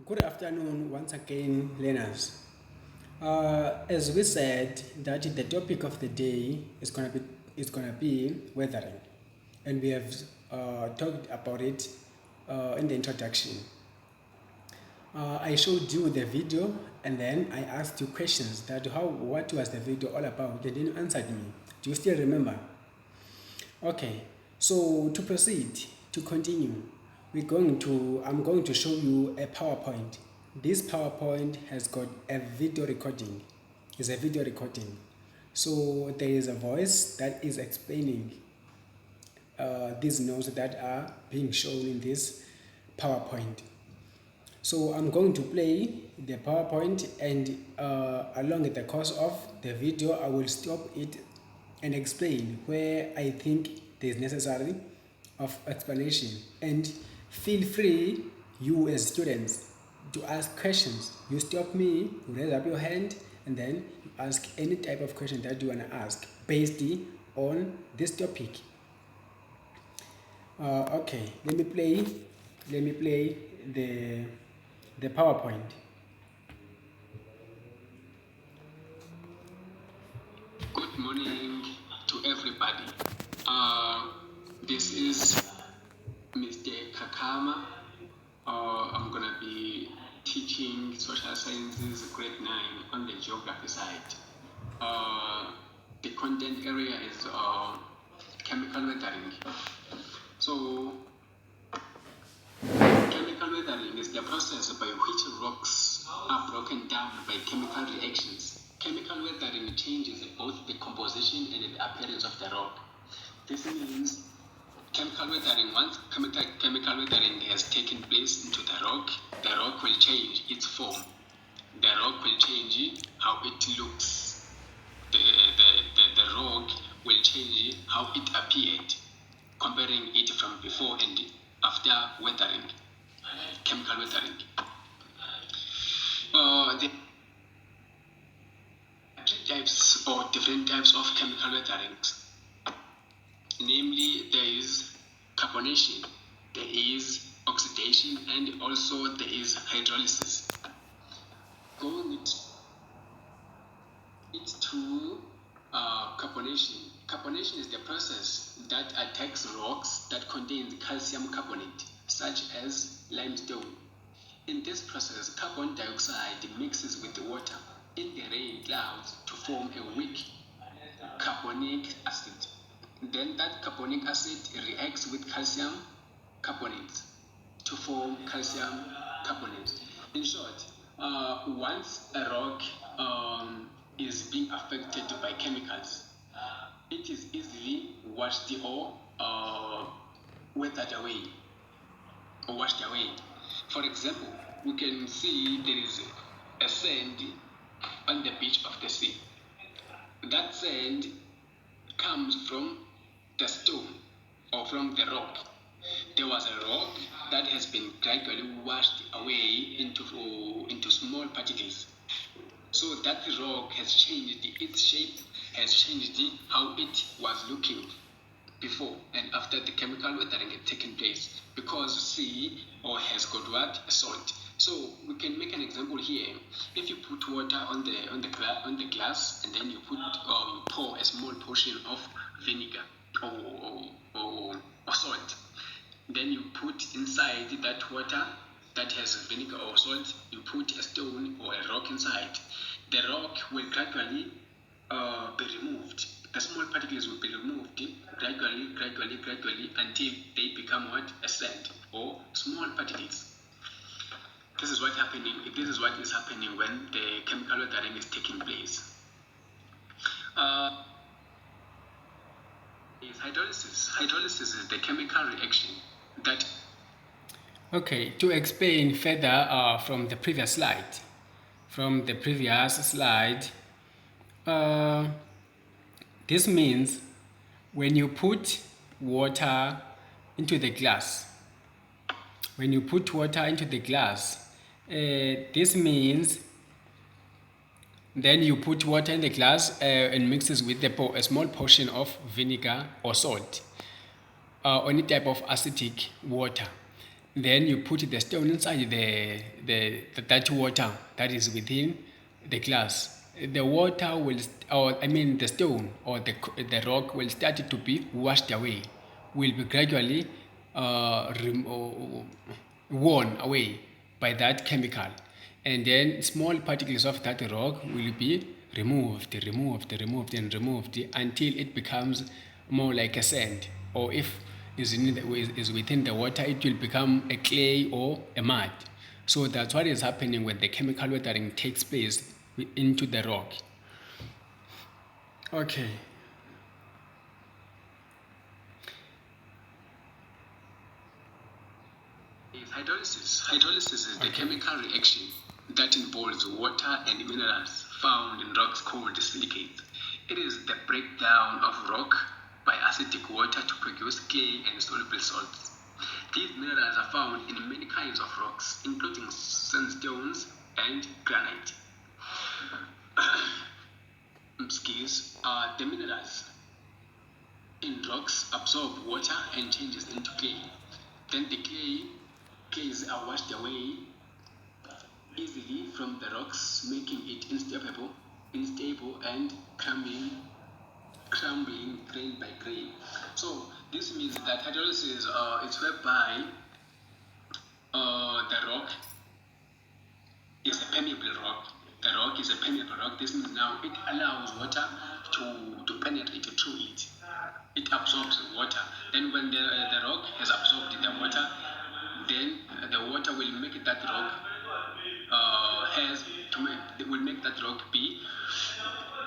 Good afternoon once again, learners. As we said, that the topic of the day is gonna be weathering, and we have talked about it in the introduction. I showed you the video, and then I asked you questions that what was the video all about, and then you answered me. Do you still remember? Okay, so to proceed, to continue, I'm going to show you a PowerPoint. This PowerPoint has got a video recording. It's a video recording. So there is a voice that is explaining these notes that are being shown in this PowerPoint. So I'm going to play the PowerPoint, and along the course of the video, I will stop it and explain where I think there is necessary of explanation. And feel free, you as students, to ask questions. You stop me, you raise up your hand, and then you ask any type of question that you want to ask based on this topic. Okay, let me play the PowerPoint. Good morning to everybody. This is Mr. Kakama. I'm going to be teaching social sciences grade 9 on the geography side. The content area is chemical weathering. So, chemical weathering is the process by which rocks are broken down by chemical reactions. Chemical weathering changes both the composition and the appearance of the rock. This means chemical weathering, once chemical weathering has taken place into the rock will change its form. The rock will change how it looks. The rock will change how it appeared, comparing it from before and after weathering, chemical weathering. The types or different types of chemical weatherings. Namely, there is carbonation, there is oxidation, and also there is hydrolysis. Going to carbonation. Carbonation is the process that attacks rocks that contain calcium carbonate, such as limestone. In this process, carbon dioxide mixes with the water in the rain clouds to form a weak carbonic acid. Then that carbonic acid reacts with calcium carbonate to form calcium carbonate. In short, once a rock is being affected by chemicals, it is easily washed or weathered away or washed away. For example, we can see there is a sand on the beach of the sea. That sand comes from the stone or from the rock. There was a rock that has been gradually washed away into small particles. So that rock has changed its shape, has changed how it was looking before and after the chemical weathering had taken place, because sea or has got what? A salt. So we can make an example here. If you put water on the glass, and then you pour a small portion of vinegar or salt, then you put inside that water that has vinegar or salt, you put a stone or a rock inside. The rock will gradually be removed. The small particles will be removed gradually until they become what? A sand or small particles. This is what is happening when the chemical weathering is taking place. Is hydrolysis. Hydrolysis is the chemical reaction that. Okay, to explain further from the previous slide. This means when you put water into the glass, this means then you put water in the glass and mixes with a small portion of vinegar or salt or any type of acidic water. Then you put the stone inside that water that is within the glass. The water will, the stone or the rock will start to be washed away, will be gradually worn away by that chemical, and then small particles of that rock will be removed until it becomes more like a sand, or if is within the water, it will become a clay or a mud. So that's what is happening when the chemical weathering takes place into the rock. Okay. Hydrolysis. Hydrolysis is the chemical reaction that involves water and minerals found in rocks called silicates. It is the breakdown of rock by acidic water to produce clay and soluble salts. These minerals are found in many kinds of rocks, including sandstones and granite. The minerals in rocks absorb water and changes into clay. Then the clays are washed away easily from the rocks, making it unstable and crumbling grain by grain. So this means that hydrolysis is whereby the rock is a permeable rock. The rock is a permeable rock. This means now it allows water to penetrate through it. It absorbs water. Then when the rock has absorbed the water, then the water will make that rock will make that rock be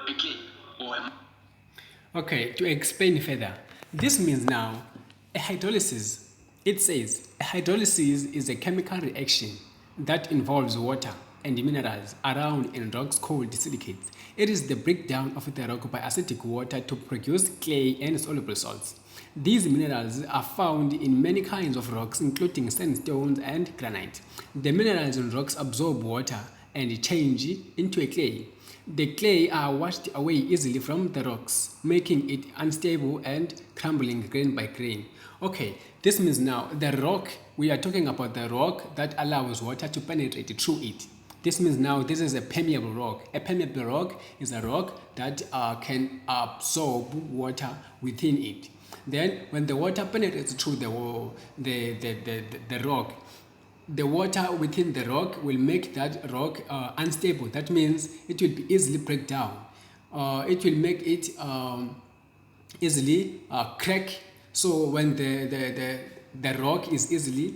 a clay or a. Okay, to explain further, this means now a hydrolysis. It says a hydrolysis is a chemical reaction that involves water and minerals around in rocks called silicates. It is the breakdown of the rock by acidic water to produce clay and soluble salts. These minerals are found in many kinds of rocks, including sandstones and granite. The minerals in rocks absorb water and change into a clay. The clay are washed away easily from the rocks, making it unstable and crumbling grain by grain. Okay, this means now the rock, we are talking about the rock that allows water to penetrate through it. This means now this is a permeable rock. A permeable rock is a rock that can absorb water within it. Then when the water penetrates through the rock, the water within the rock will make that rock unstable. That means it will be easily break down. It will make it easily crack. So when the rock is easily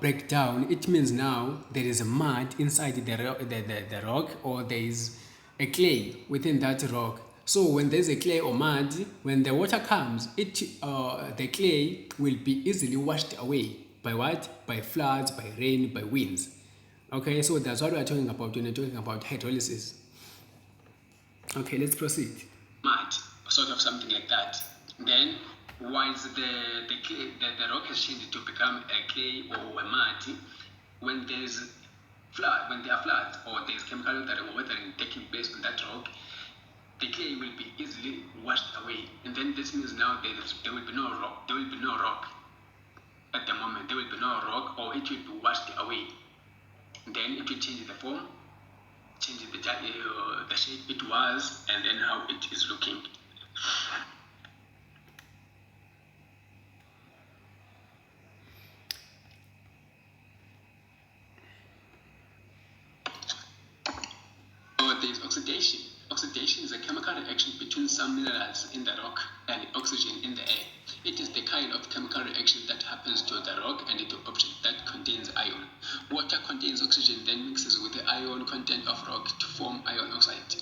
break down, it means now there is a mud inside the rock, or there is a clay within that rock. So when there's a clay or mud, when the water comes, the clay will be easily washed away by what? By floods, by rain, by winds. Okay, so that's what we're talking about when we're talking about hydrolysis. Okay, let's proceed. Mud, sort of something like that. Then once the rock has changed to become a clay or a mud, when there are floods or there is chemical weathering taking place on that rock, the clay will be easily washed away. And then this means now there will be no rock. There will be no rock. At the moment, there will be no rock, or it will be washed away. Then it will change the form, change the shape it was, and then how it is looking. There is oxidation. Oxidation is a chemical reaction between some minerals in the rock and oxygen in the air. It is the kind of chemical reaction that happens to the rock and the object that contains iron. Water contains oxygen, then mixes with the iron content of rock to form iron oxide.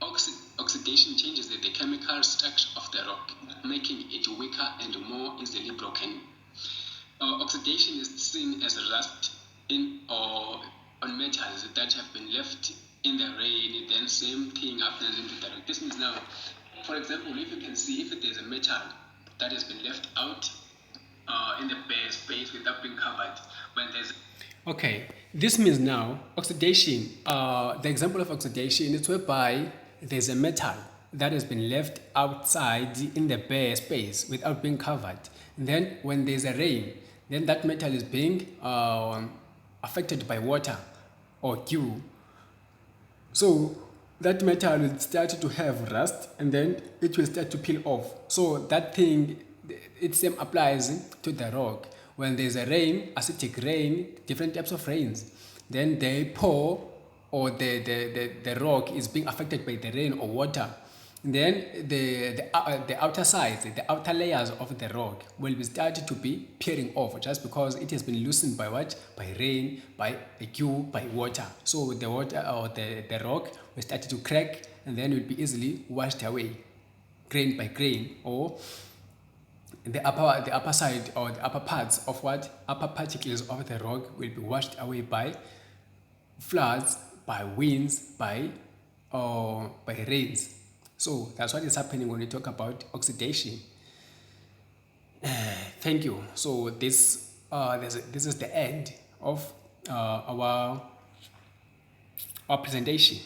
Oxidation changes the chemical structure of the rock, making it weaker and more easily broken. Oxidation is seen as rust in or on metals that have been left in the rain. Then same thing happens into the rock. This means now, for example, if you can see, if there's a metal that has been left out in the bare space without being covered, when there's. Okay, this means now oxidation. The example of oxidation is whereby there's a metal that has been left outside in the bare space without being covered. Then when there's a rain, then that metal is being affected by water or dew. So that metal will start to have rust and then it will start to peel off. So that thing, it same applies to the rock. When there's a rain, acidic rain, different types of rains, then they pour, or the rock is being affected by the rain or water. Then the outer sides, the outer layers of the rock will be started to be peeling off just because it has been loosened by what? By rain, by the dew, by water. So the water or the rock will start to crack and then will be easily washed away, grain by grain, or the upper side or the upper parts of what? Upper particles of the rock will be washed away by floods, by winds, by rains. So that's what is happening when we talk about oxidation. Thank you. So this is the end of our presentation.